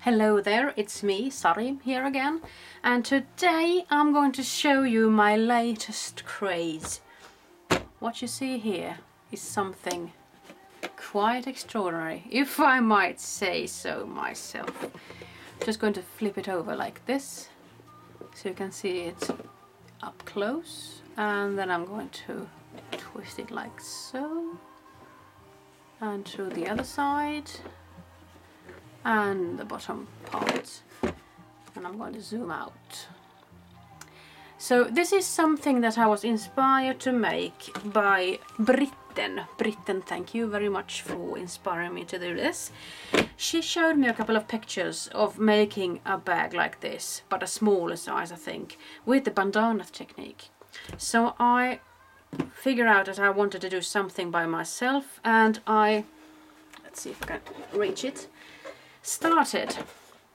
Hello there, it's me, Sari, here again, and today I'm going to show you my latest craze. What you see here is something quite extraordinary, if I might say so myself. I'm just going to flip it over like this, so you can see it up close, and then I'm going to twist it like so, and to the other side, and the bottom part, and I'm going to zoom out. So this is something that I was inspired to make by Britten. Britten, thank you very much for inspiring me to do this. She showed me a couple of pictures of making a bag like this, but a smaller size I think, with the bandana technique. So I figured out that I wanted to do something by myself, and let's see if I can reach it, started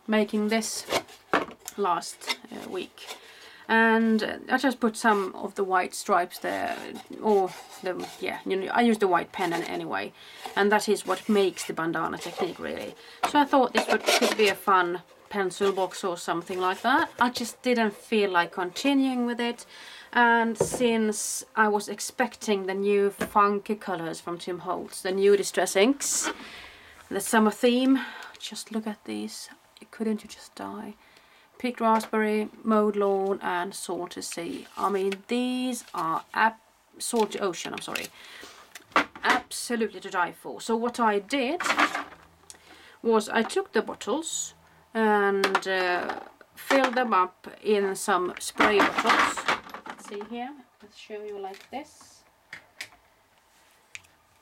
making this last week, and I just put some of the white stripes there, or I use the white pen anyway, and that is what makes the bandana technique really. So I thought this could be a fun pencil box or something like that. I just didn't feel like continuing with it, and since I was expecting the new funky colors from Holtz, the new distress inks, the summer theme. Just look at these, couldn't you just die? Picked raspberry, mowed lawn, and salty sea. I mean, these are salty ocean, I'm sorry. Absolutely to die for. So what I did was I took the bottles and filled them up in some spray bottles. Let's see here, let's show you like this.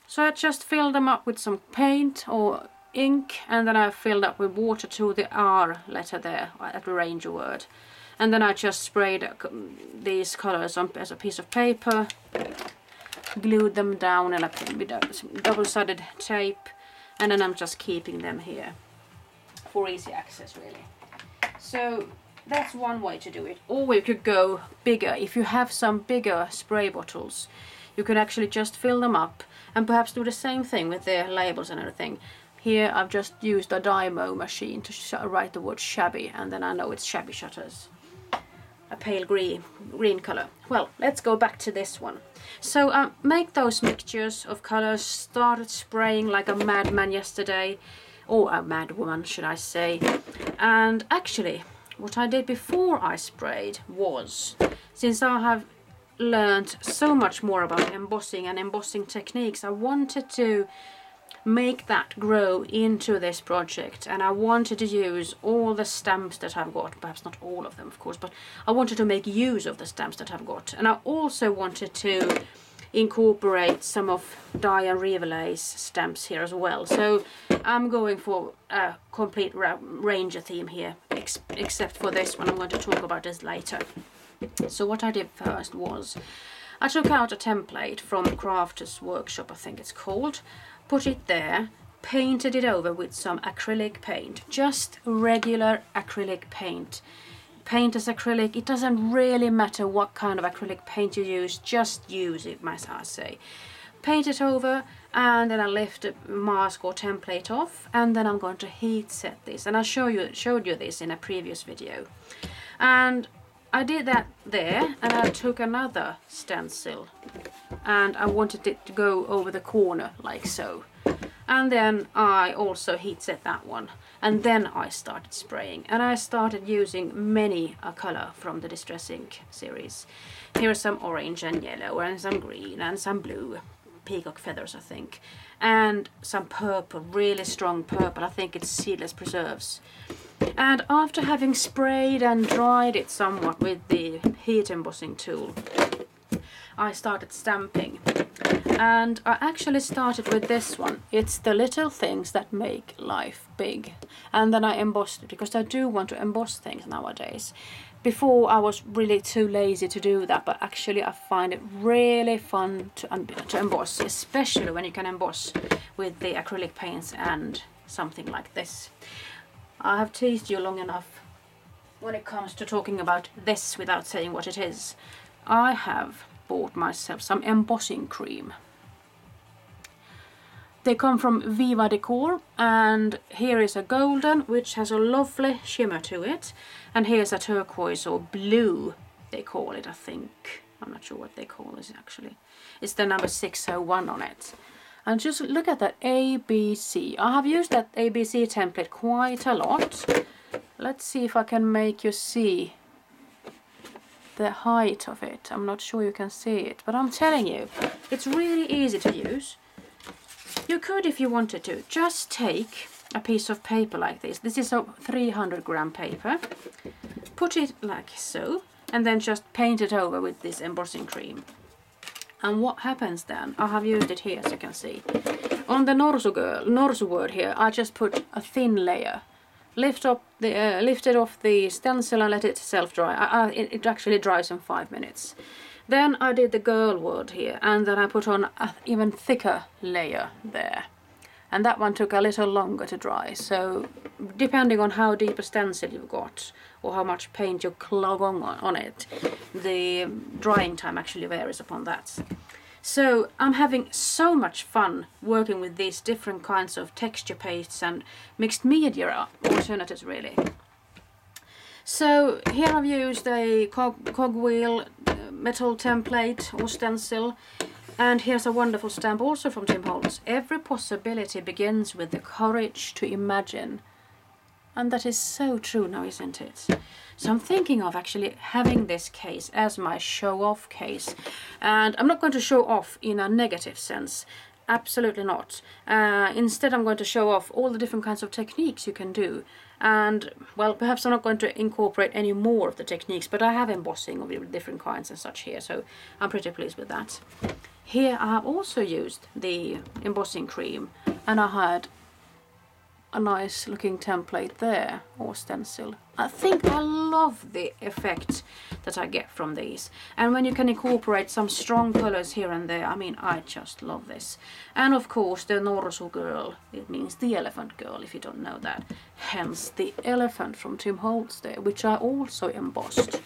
So I just filled them up with some paint or ink, and then I filled up with water to the R letter there at the Ranger word, and then I just sprayed these colors on as a piece of paper, glued them down with some double-sided tape, and then I'm just keeping them here for easy access really. So that's one way to do it. Or we could go bigger. If you have some bigger spray bottles, you can actually just fill them up and perhaps do the same thing with their labels and everything. Here I've just used a Dymo machine to write the word shabby, and then I know it's shabby shutters. A pale green color. Well, let's go back to this one. So make those mixtures of colors, started spraying like a madman yesterday, or a madwoman should I say. And actually what I did before I sprayed was, since I have learned so much more about embossing and embossing techniques, I wanted to make that grow into this project, and I wanted to use all the stamps that I've got, perhaps not all of them of course, but I wanted to make use of the stamps that I've got, and I also wanted to incorporate some of Dyan Reaverley's stamps here as well. So I'm going for a complete Ranger theme here, except for this one. I'm going to talk about this later. So what I did first was I took out a template from Crafter's Workshop, I think it's called, put it there, painted it over with some acrylic paint, just regular acrylic paint. Paint as acrylic, it doesn't really matter what kind of acrylic paint you use, just use it, as I say. Paint it over, and then I lift the mask or template off, and then I'm going to heat set this, and I showed you this in a previous video. And I did that there, and I took another stencil and I wanted it to go over the corner like so, and then I also heat set that one, and then I started spraying, and I started using many a color from the Distress Ink series. Here are some orange and yellow, and some green and some blue, peacock feathers I think, and some purple, really strong purple, I think it's Seedless Preserves. And after having sprayed and dried it somewhat with the heat embossing tool, I started stamping, and I actually started with this one. It's the little things that make life big, and then I embossed it because I do want to emboss things nowadays. Before I was really too lazy to do that, but actually I find it really fun to emboss, especially when you can emboss with the acrylic paints and something like this. I have teased you long enough when it comes to talking about this without saying what it is. I have bought myself some embossing cream. They come from Viva Decor, and here is a golden which has a lovely shimmer to it, and here's a turquoise or blue they call it, I think. I'm not sure what they call this actually. It's the number 601 on it. And just look at that ABC. I have used that ABC template quite a lot. Let's see if I can make you see the height of it. I'm not sure you can see it, but I'm telling you, it's really easy to use. You could, if you wanted to, just take a piece of paper like this. This is a 300 gram paper. Put it like so, and then just paint it over with this embossing cream. And what happens then? I have used it here, as you can see. On the Norsu word here, I just put a thin layer. Lifted off the stencil and let it self-dry. It actually dries in 5 minutes. Then I did the girl word here, and then I put on an even thicker layer there. And that one took a little longer to dry, so depending on how deep a stencil you've got or how much paint you clog on it, the drying time actually varies upon that. So I'm having so much fun working with these different kinds of texture pastes and mixed media alternatives really. So here I've used a cogwheel metal template or stencil, and here's a wonderful stamp also from Tim Holtz. Every possibility begins with the courage to imagine. And that is so true now, isn't it? So I'm thinking of actually having this case as my show-off case. And I'm not going to show off in a negative sense. Absolutely not. Instead I'm going to show off all the different kinds of techniques you can do. And, well, perhaps I'm not going to incorporate any more of the techniques, but I have embossing of different kinds and such here, so I'm pretty pleased with that. Here I have also used the embossing cream, and I had a nice looking template there, or stencil. I think I love the effect that I get from these, and when you can incorporate some strong colors here and there, I mean, I just love this. And of course the Norsu girl, it means the elephant girl if you don't know that, hence the elephant from Tim Holtz there, which I also embossed.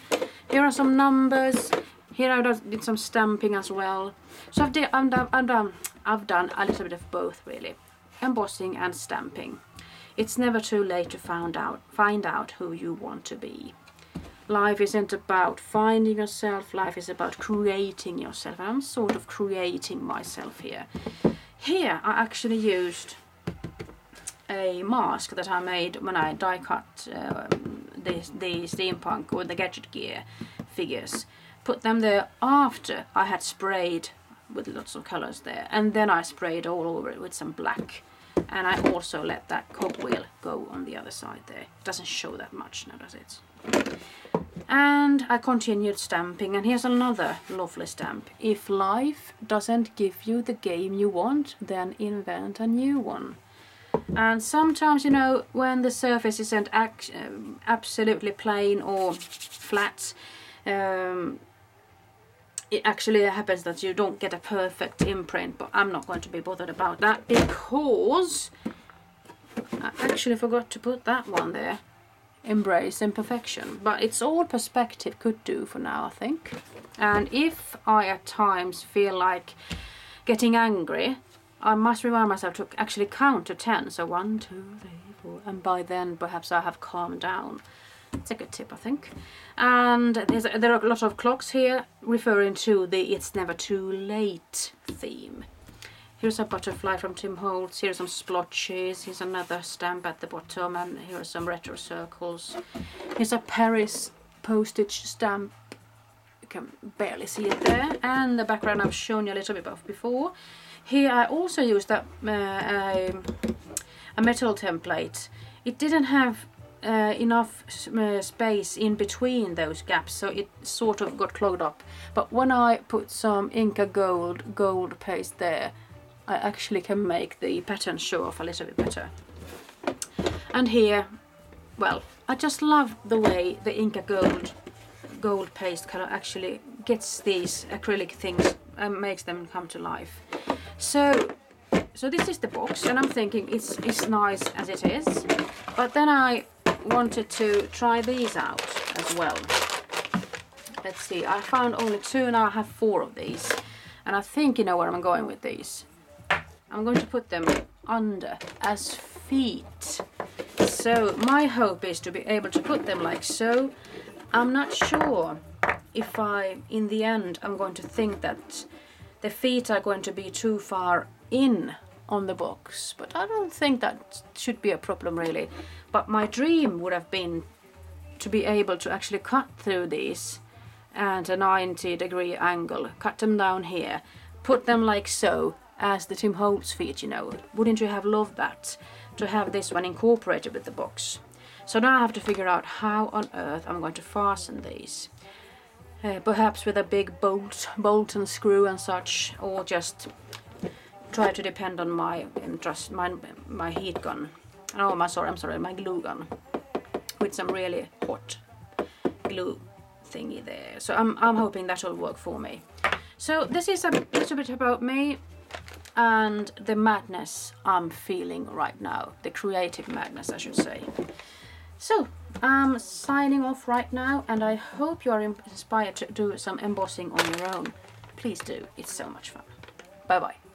Here are some numbers. Here I did some stamping as well. So I've done a little bit of both really, embossing and stamping. It's never too late to find out who you want to be. Life isn't about finding yourself, life is about creating yourself. And I'm sort of creating myself here. Here I actually used a mask that I made when I die cut the steampunk or the gadget gear figures. Put them there after I had sprayed with lots of colors there, and then I sprayed all over it with some black. And I also let that cogwheel go on the other side there. It doesn't show that much now, does it? And I continued stamping, and here's another lovely stamp. If life doesn't give you the game you want, then invent a new one. And sometimes, you know, when the surface isn't absolutely plain or flat, it actually happens that you don't get a perfect imprint, but I'm not going to be bothered about that because I actually forgot to put that one there. Embrace imperfection. But it's all perspective could do for now, I think. And if I at times feel like getting angry, I must remind myself to actually count to 10. So 1, 2, 3, 4, and by then perhaps I have calmed down. It's a good tip, I think. And there are a lot of clocks here referring to the It's Never Too Late theme. Here's a butterfly from Tim Holtz, here's some splotches, here's another stamp at the bottom, and here are some retro circles. Here's a Paris postage stamp, you can barely see it there, and the background I've shown you a little bit of before. Here I also used a metal template. It didn't have enough space in between those gaps, so it sort of got clogged up. But when I put some Inca gold paste there, I actually can make the pattern show off a little bit better. And here, well, I just love the way the Inca gold paste color actually gets these acrylic things and makes them come to life. So this is the box, and I'm thinking it's nice as it is, but then I wanted to try these out as well. Let's see, I found only 2 and I have 4 of these, and I think you know where I'm going with these. I'm going to put them under as feet. So my hope is to be able to put them like so. I'm not sure if in the end, I'm going to think that the feet are going to be too far in on the box, but I don't think that should be a problem really. But my dream would have been to be able to actually cut through these at a 90-degree angle, cut them down here, put them like so as the Tim Holtz feet, you know. Wouldn't you have loved that, to have this one incorporated with the box? So now I have to figure out how on earth I'm going to fasten these. Perhaps with a big bolt and screw and such, or just try to depend on my heat gun. Oh, my glue gun with some really hot glue thingy there. So I'm hoping that will work for me. So this is a little bit about me and the madness I'm feeling right now, the creative madness I should say. So I'm signing off right now, and I hope you are inspired to do some embossing on your own. Please do, it's so much fun. Bye bye.